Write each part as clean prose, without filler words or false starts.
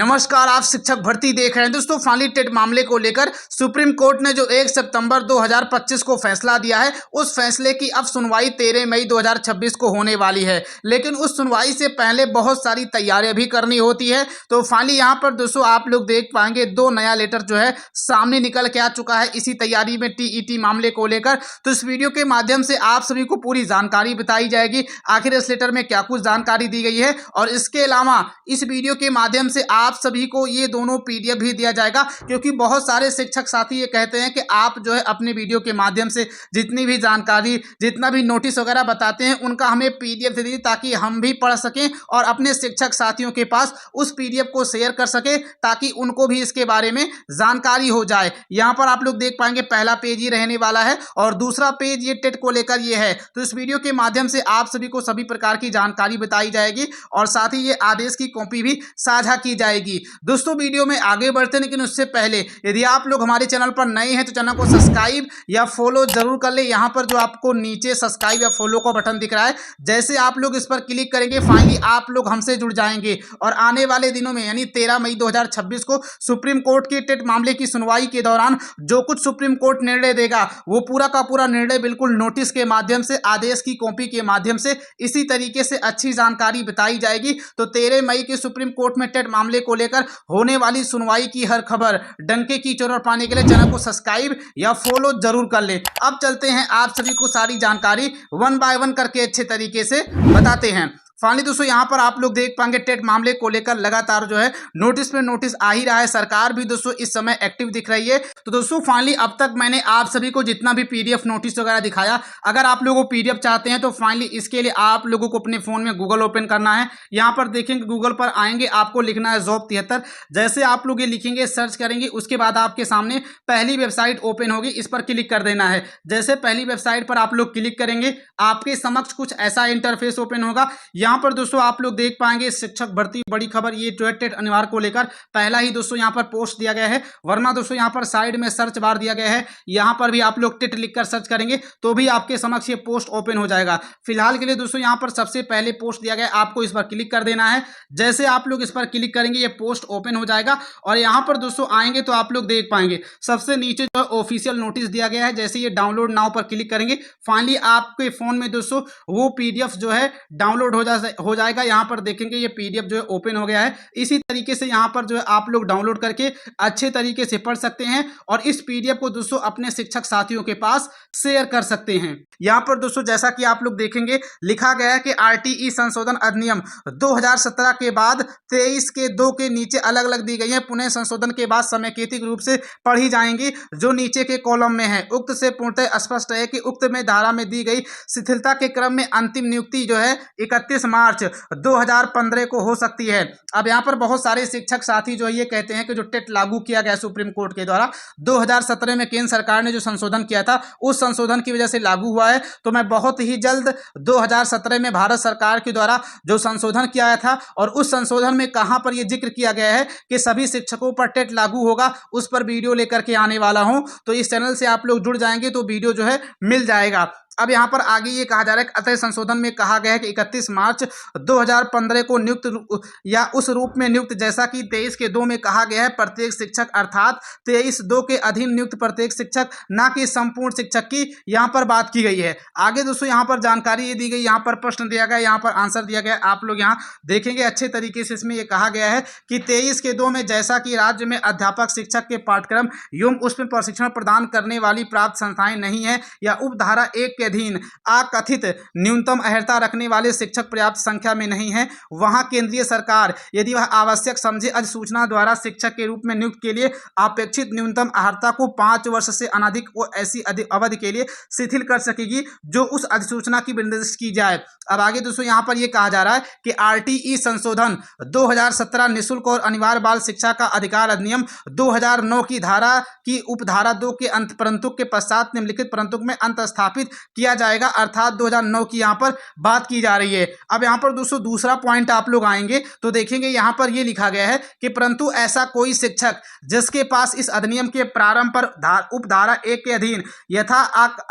नमस्कार, आप शिक्षक भर्ती देख रहे हैं। दोस्तों, फाइनली टेट मामले को लेकर सुप्रीम कोर्ट ने जो 1 सितंबर 2025 को फैसला दिया है, उस फैसले की अब सुनवाई 13 मई 2026 को होने वाली है। लेकिन उस सुनवाई से पहले बहुत सारी तैयारियां भी करनी होती है। तो फाइनली यहाँ पर दोस्तों आप लोग देख पाएंगे 2 नया लेटर जो है सामने निकल के आ चुका है इसी तैयारी में टीईटी मामले को लेकर। तो इस वीडियो के माध्यम से आप सभी को पूरी जानकारी बताई जाएगी, आखिर इस लेटर में क्या कुछ जानकारी दी गई है। और इसके अलावा इस वीडियो के माध्यम से आप सभी को ये दोनों पीडीएफ भी दिया जाएगा, क्योंकि बहुत सारे शिक्षक साथी ये कहते हैं कि आप जो है अपने वीडियो के माध्यम से जितनी भी जानकारी, जितना भी नोटिस वगैरह बताते हैं, उनका हमें पीडीएफ दे दीजिए ताकि हम भी पढ़ सकें और अपने शिक्षक साथियों के पास उस पीडीएफ को शेयर कर सके, ताकि उनको भी इसके बारे में जानकारी हो जाए। यहाँ पर आप लोग देख पाएंगे पहला पेज ही रहने वाला है और दूसरा पेज ये टेट को लेकर ये है। तो इस वीडियो के माध्यम से आप सभी को सभी प्रकार की जानकारी बताई जाएगी और साथ ही ये आदेश की कॉपी भी साझा की जाएगी। दोस्तों, वीडियो में आगे बढ़ते हैं, लेकिन उससे पहले यदि आप लोग हमारे चैनल पर नए हैं तो चैनल को सब्सक्राइब या फॉलो जरूर कर ले। यहाँ पर जो आपको नीचे सब्सक्राइब या फॉलो का बटन दिख रहा है, जैसे आप लोग इस पर क्लिक करेंगे फाइनली आप लोग हमसे जुड़ जाएंगे और आने वाले दिनों में यानी 13 मई 2026 को सुप्रीम कोर्ट के टेट मामले की सुनवाई के दौरान जो कुछ सुप्रीम कोर्ट निर्णय देगा, वो पूरा का पूरा निर्णय बिल्कुल नोटिस के माध्यम से, आदेश की कॉपी के माध्यम से इसी तरीके से अच्छी जानकारी बताई जाएगी। तो 13 मई के सुप्रीम कोर्ट में टेट मामले को लेकर होने वाली सुनवाई की हर खबर डंके की चोर पाने के लिए चैनल को सब्सक्राइब या फॉलो जरूर कर ले। अब चलते हैं, आप सभी को सारी जानकारी 1 बाय 1 करके अच्छे तरीके से बताते हैं। फाइनली दोस्तों यहाँ पर आप लोग देख पाएंगे टेट मामले को लेकर लगातार जो है नोटिस पे नोटिस आ ही रहा है। सरकार भी दोस्तों इस समय एक्टिव दिख रही है। तो दोस्तों फाइनली अब तक मैंने आप सभी को जितना भी पीडीएफ नोटिस वगैरह दिखाया, अगर आप लोगों को पीडीएफ चाहते हैं तो फाइनली इसके लिए आप लोगों को अपने फोन में गूगल ओपन करना है। यहाँ पर देखेंगे गूगल पर आएंगे, आपको लिखना है जॉब 73। जैसे आप लोग ये लिखेंगे, सर्च करेंगे, उसके बाद आपके सामने पहली वेबसाइट ओपन होगी, इस पर क्लिक कर देना है। जैसे पहली वेबसाइट पर आप लोग क्लिक करेंगे, आपके समक्ष कुछ ऐसा इंटरफेस ओपन होगा। यहाँ पर दोस्तों आप लोग देख पाएंगे शिक्षक भर्ती बड़ी खबर, ये जो है टेट अनिवार्य को लेकर पहला ही दोस्तों यहाँ पर पोस्ट दिया गया है। वरना दोस्तों यहाँ पर साइड में सर्च बार दिया गया है, यहाँ पर भी आप लोग टेट लिखकर सर्च करेंगे तो भी आपके समक्ष ये पोस्ट ओपन हो जाएगा। फिलहाल के लिए दोस्तों यहाँ पर सबसे पहले पोस्ट दिया गया है, आपको इस पर क्लिक कर देना है। जैसे आप लोग इस पर क्लिक करेंगे ये पोस्ट ओपन हो जाएगा और यहाँ पर दोस्तों आएंगे तो आप लोग देख पाएंगे सबसे नीचे जो है ऑफिशियल नोटिस दिया गया है। जैसे ये डाउनलोड नाउ पर क्लिक करेंगे, फाइनली आपके फोन में दोस्तों वो पीडीएफ जो है डाउनलोड हो जाएगा। यहाँ पर देखेंगे ये पीडीएफ जो है ओपन हो गया है। इसी तरीके से यहाँ पर जो है आप लोग डाउनलोड करके अच्छे तरीके से पढ़ सकते हैं और इस पीडीएफ को दोस्तों अपने शिक्षक साथियों के पास शेयर कर सकते हैं। यहाँ पर दोस्तों जैसा कि आप लोग देखेंगे लिखा गया है कि आरटीई संशोधन अधिनियम 2017 के बाद 23 के 2 के नीचे अलग अलग दी गई है। पुनः संशोधन के बाद समेकित रूप से पढ़ी जाएंगी जो नीचे के कॉलम में है। उक्त से पूर्णतः स्पष्ट है कि उक्त में धारा में दी गई शिथिलता के क्रम में अंतिम नियुक्ति जो है 31 मार्च 2015 को हो सकती है। अब यहाँ पर बहुत सारे शिक्षक साथी जो ये कहते हैं कि जो टेट लागू किया गया सुप्रीम कोर्ट के द्वारा 2017 में केंद्र सरकार ने जो संशोधन किया था, उस संशोधन की वजह से लागू हुआ है। तो मैं बहुत ही जल्द 2017 में भारत सरकार के द्वारा जो संशोधन किया गया था और उस संशोधन में कहां पर यह जिक्र किया गया है कि सभी शिक्षकों पर टेट लागू होगा, उस पर वीडियो लेकर के आने वाला हूं। तो इस चैनल से आप लोग जुड़ जाएंगे तो वीडियो जो है मिल जाएगा। अब यहाँ पर आगे ये कहा जा रहा है कि अतः संशोधन में कहा गया है कि 31 मार्च 2015 को नियुक्त या उस रूप में नियुक्त जैसा कि 23 के 2 में कहा गया है प्रत्येक शिक्षक, अर्थात 23(2) के अधीन नियुक्त प्रत्येक शिक्षक, ना कि संपूर्ण शिक्षक की यहाँ पर बात की गई है। आगे दोस्तों यहाँ पर जानकारी ये दी गई, यहाँ पर प्रश्न दिया गया, यहाँ पर आंसर दिया गया। आप लोग यहाँ देखेंगे अच्छे तरीके से, इसमें यह कहा गया है कि 23 के 2 में जैसा कि राज्य में अध्यापक शिक्षक के पाठ्यक्रम एवं उसमें प्रशिक्षण प्रदान करने वाली प्राप्त संस्थाएं नहीं है या उपधारा 1 अधीन अकथित न्यूनतम अर्हता रखने वाले शिक्षक पर्याप्त संख्या में नहीं है, वहां केंद्रीय सरकार यदि वह आवश्यक समझे अधिसूचना द्वारा शिक्षक के रूप में नियुक्त के लिए अपेक्षित न्यूनतम अर्हता को 5 वर्ष से अनधिक व ऐसी अवधि के लिए शिथिल कर सकेगी जो उस अधिसूचना की निर्दिष्ट की जाए। अब आगे दोस्तों यहाँ पर यह कहा जा रहा है कि आरटीई संशोधन 2017 निःशुल्क और अनिवार्य बाल शिक्षा का अधिकार अधिनियम 2009 की धारा की उपधारा 2 के अंत परंतुक के पश्चात निम्नलिखित परंतुक में अंत स्थापित किया जाएगा, अर्थात 2009 की यहाँ पर बात की जा रही है। अब यहाँ पर दोस्तों दूसरा पॉइंट आप लोग आएंगे तो देखेंगे यहाँ पर ये लिखा गया है कि परंतु ऐसा कोई शिक्षक जिसके पास इस अधिनियम के प्रारंभ पर उपधारा 1 के अधीन यथा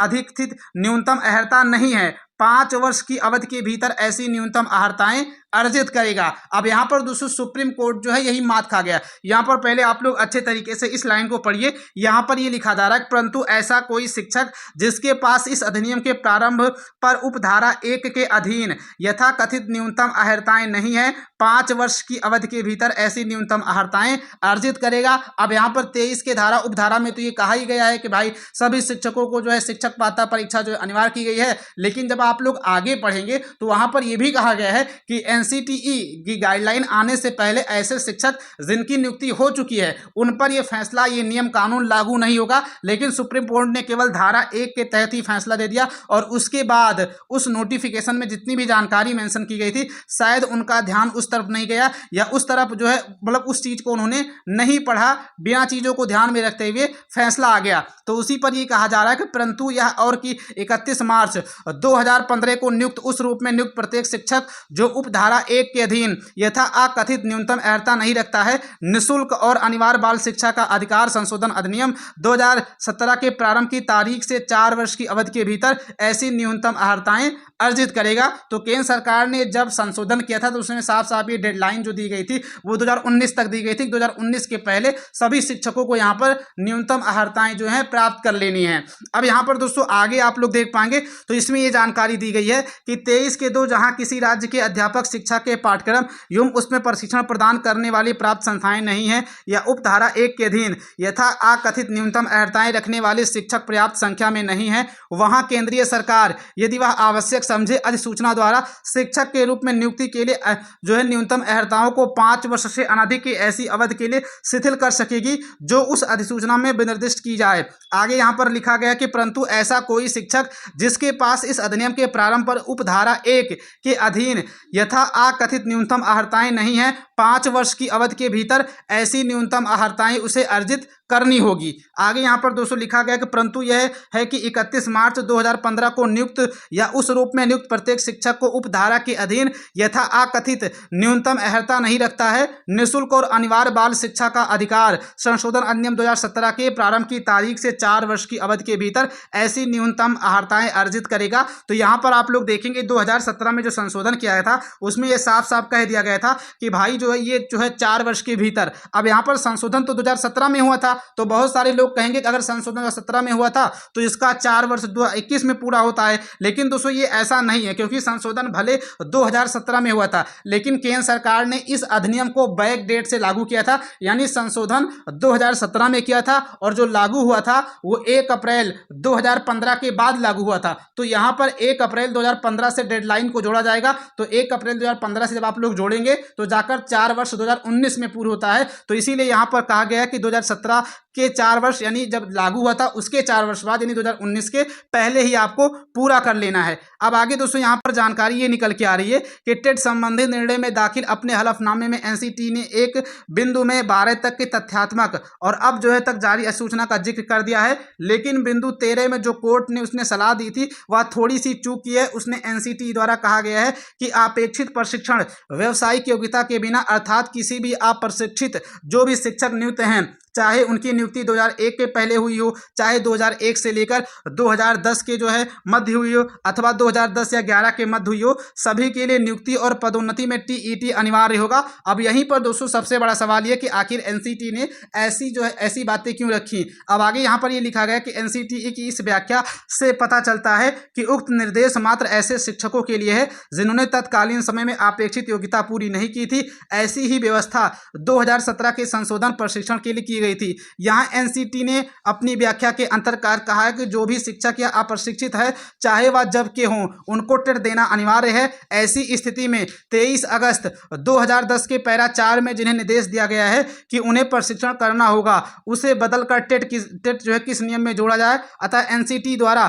अधिकथित न्यूनतम अर्हता नहीं है, 5 वर्ष की अवधि के भीतर ऐसी न्यूनतम अर्हताएं अर्जित करेगा। अब यहाँ पर दोस्तों सुप्रीम कोर्ट जो है यही मात खा गया। यहाँ पर पहले आप लोग अच्छे तरीके से इस लाइन को पढ़िए। यहाँ पर ये लिखा जा रहा है, परंतु ऐसा कोई शिक्षक जिसके पास इस अधिनियम के प्रारंभ पर उपधारा 1 के अधीन यथाकथित न्यूनतम अहर्ताएं नहीं है, 5 वर्ष की अवधि के भीतर ऐसी न्यूनतम अहर्ताएं अर्जित करेगा। अब यहाँ पर 23 के धारा उपधारा में तो ये कहा ही गया है कि भाई सभी शिक्षकों को जो है शिक्षक पात्रता परीक्षा जो अनिवार्य की गई है, लेकिन जब आप लोग आगे पढ़ेंगे तो वहां पर यह भी कहा गया है कि एनसीटीई की गाइडलाइन आने से पहले ऐसे शिक्षक जिनकी नियुक्ति हो चुकी है उन पर यह फैसला, ये नियम कानून लागू नहीं होगा। लेकिन सुप्रीम कोर्ट ने केवल धारा 1 के तहत ही फैसला दे दिया और उसके बाद उस नोटिफिकेशन में जितनी भी जानकारी मेंशन की गई थी शायद उनका ध्यान उस तरफ नहीं गया, या उस तरफ जो है मतलब उस चीज को उन्होंने नहीं पढ़ा, बिना चीजों को ध्यान में रखते हुए फैसला आ गया। तो उसी पर यह कहा जा रहा है कि परंतु यह और कि 31 मार्च 2015 को नियुक्त उस रूप में नियुक्त प्रत्येक शिक्षक जो उपधारा 1 के अधीन यथा अकथित न्यूनतम अर्हता नहीं रखता है, निःशुल्क और अनिवार्य बाल शिक्षा का अधिकार संशोधन अधिनियम 2017 के प्रारंभ की तारीख से 4 वर्ष की अवधि के भीतर ऐसी न्यूनतम अर्हताएं अर्जित करेगा। तो केंद्र सरकार ने जब संशोधन किया था तो उसमें साफ साफ ये डेडलाइन जो दी गई थी वो 2019 तक दी गई थी। 2019 के पहले सभी शिक्षकों को यहाँ पर न्यूनतम अर्हताएं जो है प्राप्त कर लेनी है। अब यहाँ पर दोस्तों आगे आप लोग देख पाएंगे तो इसमें ये जानकारी दी गई है कि 23 के 2 जहाँ किसी राज्य के अध्यापक शिक्षा के पाठ्यक्रम एवं उसमें प्रशिक्षण प्रदान करने वाली प्राप्त संस्थाएं नहीं है या उपधारा 1 के अधीन यथा अकथित न्यूनतम अर्हताएं रखने वाले शिक्षक पर्याप्त संख्या में नहीं है, वहां केंद्रीय सरकार यदि वह आवश्यक समझे अधिसूचना द्वारा शिक्षक के रूप में नियुक्ति के लिए जो है न्यूनतम अर्हताओं को 5 वर्ष से अनधिक की ऐसी अवधि के लिए शिथिल कर सकेगी जो उस अधिसूचना में विनिर्दिष्ट की जाए। आगे यहाँ पर लिखा गया कि परंतु ऐसा कोई शिक्षक जिसके पास इस अधिनियम के प्रारंभ पर उपधारा 1 के अधीन यथा अकथित न्यूनतम अर्हताएं नहीं है, 5 वर्ष की अवधि के भीतर ऐसी न्यूनतम अर्हताएं उसे अर्जित करनी होगी। आगे यहाँ पर दोस्तों लिखा गया कि परंतु यह है कि 31 मार्च 2015 को नियुक्त या उस रूप में नियुक्त प्रत्येक शिक्षक को उपधारा के अधीन यथा अकथित न्यूनतम अर्हता नहीं रखता है, निःशुल्क और अनिवार्य बाल शिक्षा का अधिकार संशोधन अधिनियम 2017 के प्रारंभ की तारीख से 4 वर्ष की अवधि के भीतर ऐसी न्यूनतम अर्हताएं अर्जित करेगा। तो यहाँ पर आप लोग देखेंगे 2017 में जो संशोधन किया गया था उसमें यह साफ साफ कह दिया गया था कि भाई जो है ये जो है 4 वर्ष के भीतर। अब यहाँ पर संशोधन तो 2017 में हुआ था, तो बहुत सारे लोग कहेंगे कि अगर संशोधन 2017 में हुआ था तो इसका 4 वर्ष 2021 में पूरा होता है, लेकिन दोस्तों ये ऐसा नहीं है, क्योंकि संशोधन भले 2017 में हुआ था लेकिन केंद्र सरकार ने इस अधिनियम को बैक डेट से लागू किया था, यानी संशोधन 2017 में किया था और जो लागू हुआ था वो 1 अप्रैल 2015 के बाद लागू हुआ था। तो यहाँ पर 1 अप्रैल 2015 से डेडलाइन को जोड़ा जाएगा, तो 1 अप्रैल 2015 से जब आप लोग जोड़ेंगे तो जाकर 4 वर्ष 2019 में पूरा होता है। तो इसीलिए यहाँ पर कहा गया है कि 2017 के 4 वर्ष यानी जब लागू हुआ था उसके 4 वर्ष बाद यानी 2019 के पहले ही आपको पूरा कर लेना है। अब आगे दोस्तों यहाँ पर जानकारी ये निकल के आ रही है कि टेट संबंधित निर्णय में दाखिल अपने हलफनामे में एनसीटी ने एक बिंदु में 12 तक के तथ्यात्मक और अब जो है तक जारी अधिसूचना का जिक्र कर दिया है, लेकिन बिंदु 13 में जो कोर्ट ने उसने सलाह दी थी वह थोड़ी सी चूक की है। उसने एनसीटी द्वारा कहा गया है कि अपेक्षित प्रशिक्षण व्यावसायिक योग्यता के बिना अर्थात किसी भी अप्रशिक्षित जो भी शिक्षक नियुक्त हैं, चाहे उनकी नियुक्ति 2001 के पहले हुई हो, चाहे 2001 से लेकर 2010 के जो है मध्य हुई हो अथवा 2010 या 11 के मध्य हुई हो, सभी के लिए नियुक्ति और पदोन्नति में टीईटी अनिवार्य होगा। अब यहीं पर दोस्तों सबसे बड़ा सवाल यह कि आखिर एनसीटी ने ऐसी बातें क्यों रखी। अब आगे यहाँ पर ये लिखा गया कि एनसीटी की इस व्याख्या से पता चलता है कि उक्त निर्देश मात्र ऐसे शिक्षकों के लिए है जिन्होंने तत्कालीन समय में अपेक्षित योग्यता पूरी नहीं की थी। ऐसी ही व्यवस्था 2017 के संशोधन प्रशिक्षण के लिए गई थी। यहाँ एनसीटी ने अपनी व्याख्या के अंतर्गत कहा है कि जो भी शिक्षक या अप्रशिक्षित है चाहे वह जब के हों उनको टेट देना अनिवार्य है। ऐसी स्थिति में 23 अगस्त 2010 के पैरा 4 में जिन्हें निर्देश दिया गया है कि उन्हें प्रशिक्षण करना होगा उसे बदलकर टेट जो है किस नियम में जोड़ा जाए, अतः एनसीटी द्वारा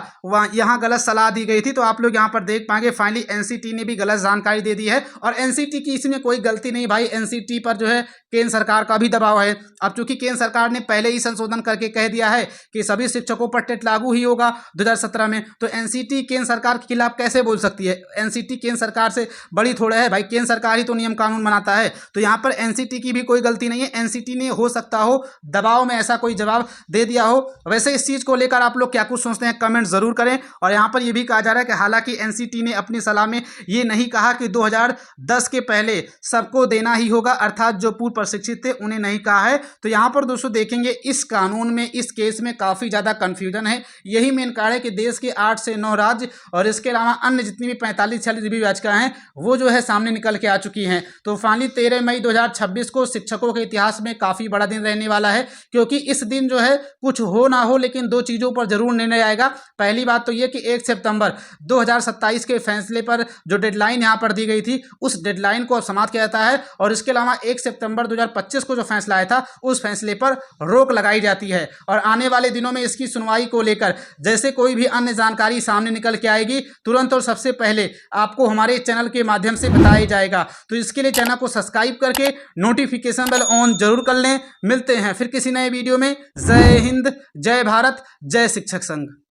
यहाँ गलत सलाह दी गई थी। तो आप लोग यहाँ पर देख पाएंगे फाइनली एनसीटी ने भी गलत जानकारी दे दी है और एनसीटी की इसमें कोई गलती नहीं भाई। एनसीटी पर जो है केंद्र सरकार का भी दबाव है। अब चूंकि केंद्र सरकार ने पहले ही संशोधन करके कह दिया है कि सभी शिक्षकों पर टेट लागू ही होगा 2017 में, तो एनसीटी केंद्र सरकार के खिलाफ कैसे बोल सकती है? एनसीटी केंद्र सरकार से बड़ी थोड़ा है भाई, केंद्र सरकार ही तो नियम कानून बनाता है। तो यहाँ पर एनसीटी की भी कोई गलती नहीं है। एनसीटी ने हो सकता हो दबाव में ऐसा कोई जवाब दे दिया हो। वैसे इस चीज को लेकर आप लोग क्या कुछ सोचते हैं कमेंट जरूर करें। और यहाँ पर यह भी कहा जा रहा है कि हालांकि एनसीटी ने अपनी सलाह में ये नहीं कहा कि 2010 के पहले सबको देना ही होगा, अर्थात जो पूर्व प्रशिक्षित थे उन्हें नहीं कहा है। तो यहाँ पर दोस्तों देखेंगे इस कानून में, इस केस में काफी ज्यादा कंफ्यूजन है। यही मेन कारण है कि देश के 8 से 9 राज्य और इसके अलावा अन्य जितनी भी 45-46 रिव्यू याचिकाएं हैं वो जो है सामने निकल के आ चुकी हैं। तो फाइनली 13 मई 2026 को शिक्षकों के इतिहास में काफी बड़ा दिन रहने वाला है, क्योंकि इस दिन जो है कुछ हो ना हो लेकिन दो चीजों पर जरूर निर्णय आएगा। पहली बात तो यह कि 1 सितंबर 2027 के फैसले पर जो डेडलाइन यहां पर दी गई थी उस डेडलाइन को समाप्त किया जाता है, और इसके अलावा 1 सितंबर 2025 को जो फैसला आया था उस फैसले पर रोक लगाई जाती है। और आने वाले दिनों में इसकी सुनवाई को लेकर जैसे कोई भी अन्य जानकारी सामने निकल के आएगी तुरंत और सबसे पहले आपको हमारे चैनल के माध्यम से बताया जाएगा। तो इसके लिए चैनल को सब्सक्राइब करके नोटिफिकेशन बेल ऑन जरूर कर लें। मिलते हैं फिर किसी नए वीडियो में। जय हिंद, जय भारत, जय शिक्षक संघ।